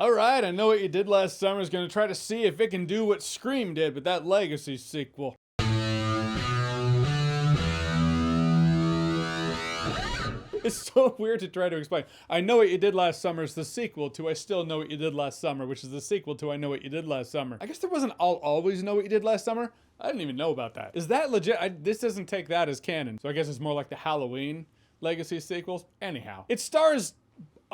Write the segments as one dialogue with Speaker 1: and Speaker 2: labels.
Speaker 1: Alright, I Know What You Did Last Summer is going to try to see if it can do what Scream did with that Legacy sequel. It's so weird to try to explain. I Know What You Did Last Summer is the sequel to I Still Know What You Did Last Summer, which is the sequel to I Know What You Did Last Summer. I guess there wasn't I'll Always Know What You Did Last Summer? I didn't even know about that. Is that legit? This doesn't take that as canon, so I guess it's more like the Halloween Legacy sequels. Anyhow, it stars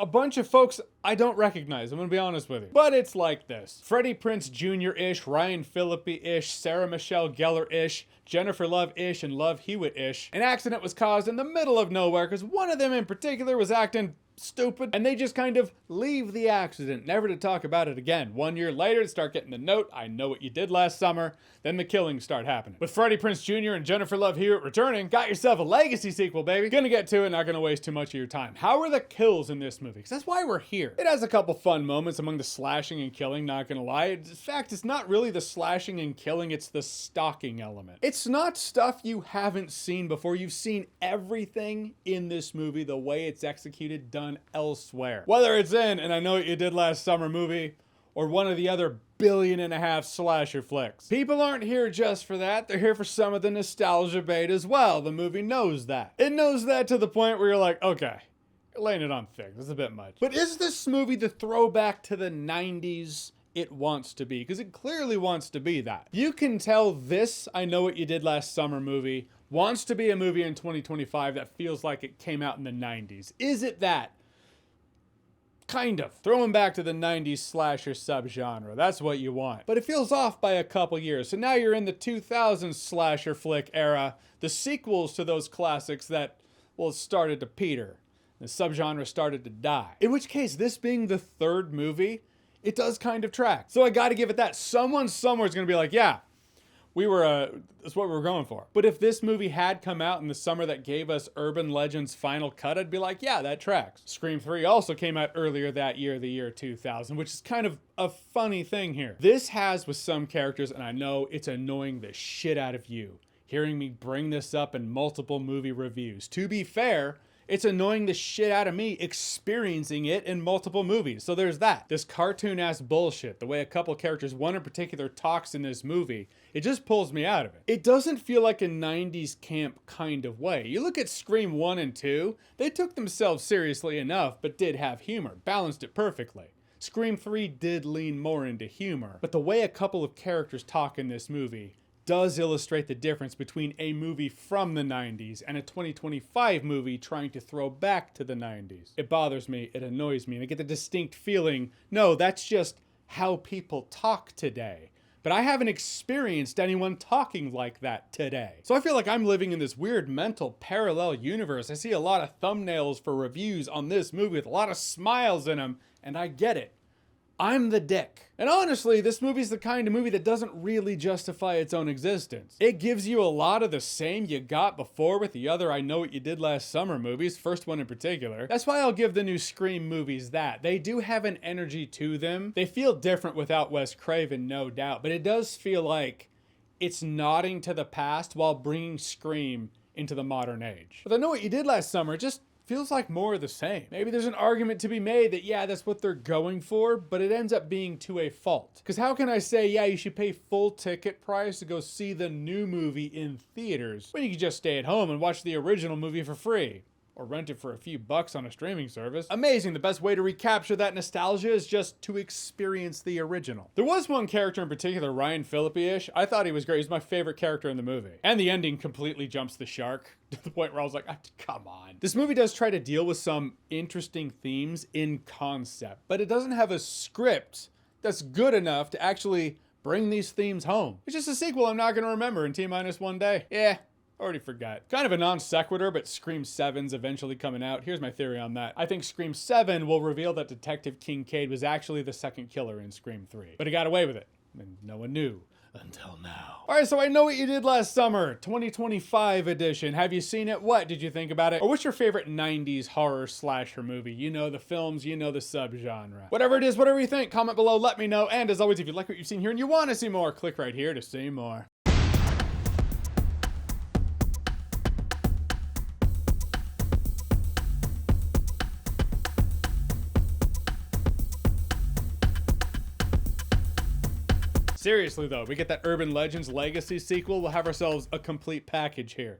Speaker 1: a bunch of folks I don't recognize, I'm gonna be honest with you. But it's like this. Freddie Prinze Jr.-ish, Ryan Phillippe-ish, Sarah Michelle Gellar-ish, Jennifer Love-ish, and Love Hewitt-ish. An accident was caused in the middle of nowhere because one of them in particular was acting stupid, and they just kind of leave the accident, never to talk about it again. 1 year later, to start getting the note, I know what you did last summer, then the killings start happening. With Freddie Prinze Jr. and Jennifer Love Hewitt returning, got yourself a Legacy sequel, baby. Gonna get to it, not gonna waste too much of your time. How are the kills in this movie? Because that's why we're here. It has a couple fun moments among the slashing and killing, not gonna lie. In fact, it's not really the slashing and killing, it's the stalking element. It's not stuff you haven't seen before. You've seen everything in this movie, the way it's executed, done elsewhere. Whether it's in And I Know What You Did Last Summer movie, or one of the other 1.5 billion slasher flicks. People aren't here just for that, they're here for some of the nostalgia bait as well. The movie knows that. It knows that to the point where you're like, okay, you're laying it on thick, this is a bit much. But is this movie the throwback to the 90s it wants to be? Because it clearly wants to be that. You can tell this I Know What You Did Last Summer movie wants to be a movie in 2025 that feels like it came out in the 90s. Is it that? Kind of. Throwing back to the 90s slasher subgenre. That's what you want. But it feels off by a couple years. So now you're in the 2000s slasher flick era. The sequels to those classics that, well, started to peter. The subgenre started to die. In which case, this being the third movie, it does kind of track. So I gotta give it that. Someone somewhere is gonna be like, yeah, that's what we were going for. But if this movie had come out in the summer that gave us Urban Legends Final Cut, I'd be like, yeah, that tracks. Scream 3 also came out earlier that year, the year 2000, which is kind of a funny thing here. This has with some characters, and I know it's annoying the shit out of you, hearing me bring this up in multiple movie reviews. To be fair, it's annoying the shit out of me experiencing it in multiple movies. So there's that. This cartoon-ass bullshit, the way a couple characters, one in particular, talks in this movie, it just pulls me out of it. It doesn't feel like a 90s camp kind of way. You look at Scream 1 and 2, they took themselves seriously enough, but did have humor, balanced it perfectly. Scream 3 did lean more into humor, but the way a couple of characters talk in this movie does illustrate the difference between a movie from the 90s and a 2025 movie trying to throw back to the 90s. It bothers me, it annoys me, and I get the distinct feeling, no, that's just how people talk today. But I haven't experienced anyone talking like that today. So I feel like I'm living in this weird mental parallel universe. I see a lot of thumbnails for reviews on this movie with a lot of smiles in them, and I get it. I'm the dick. And honestly, this movie's the kind of movie that doesn't really justify its own existence. It gives you a lot of the same you got before with the other I Know What You Did Last Summer movies, first one in particular. That's why I'll give the new Scream movies that. They do have an energy to them. They feel different without Wes Craven, no doubt, but it does feel like it's nodding to the past while bringing Scream into the modern age. But I Know What You Did Last Summer just feels like more of the same. Maybe there's an argument to be made that, yeah, that's what they're going for, but it ends up being to a fault. Because how can I say, yeah, you should pay full ticket price to go see the new movie in theaters when you can just stay at home and watch the original movie for free? Or rent it for a few bucks on a streaming service. Amazing, the best way to recapture that nostalgia is just to experience the original. There was one character in particular, Ryan Phillippe-ish. I thought he was great. He's my favorite character in the movie. And the ending completely jumps the shark to the point where I was like, come on. This movie does try to deal with some interesting themes in concept, but it doesn't have a script that's good enough to actually bring these themes home. It's just a sequel I'm not gonna remember in T-1 day. Yeah. Already forgot. Kind of a non sequitur, but Scream 7's eventually coming out. Here's my theory on that. I think Scream 7 will reveal that Detective Kincaid was actually the second killer in Scream 3. But he got away with it, and no one knew until now. All right, so I Know What You Did Last Summer, 2025 edition. Have you seen it? What did you think about it? Or what's your favorite 90s horror slasher movie? You know the films, you know the subgenre. Whatever it is, whatever you think, comment below, let me know. And as always, if you like what you've seen here and you want to see more, click right here to see more. Seriously though, we get that Urban Legends Legacy sequel, we'll have ourselves a complete package here.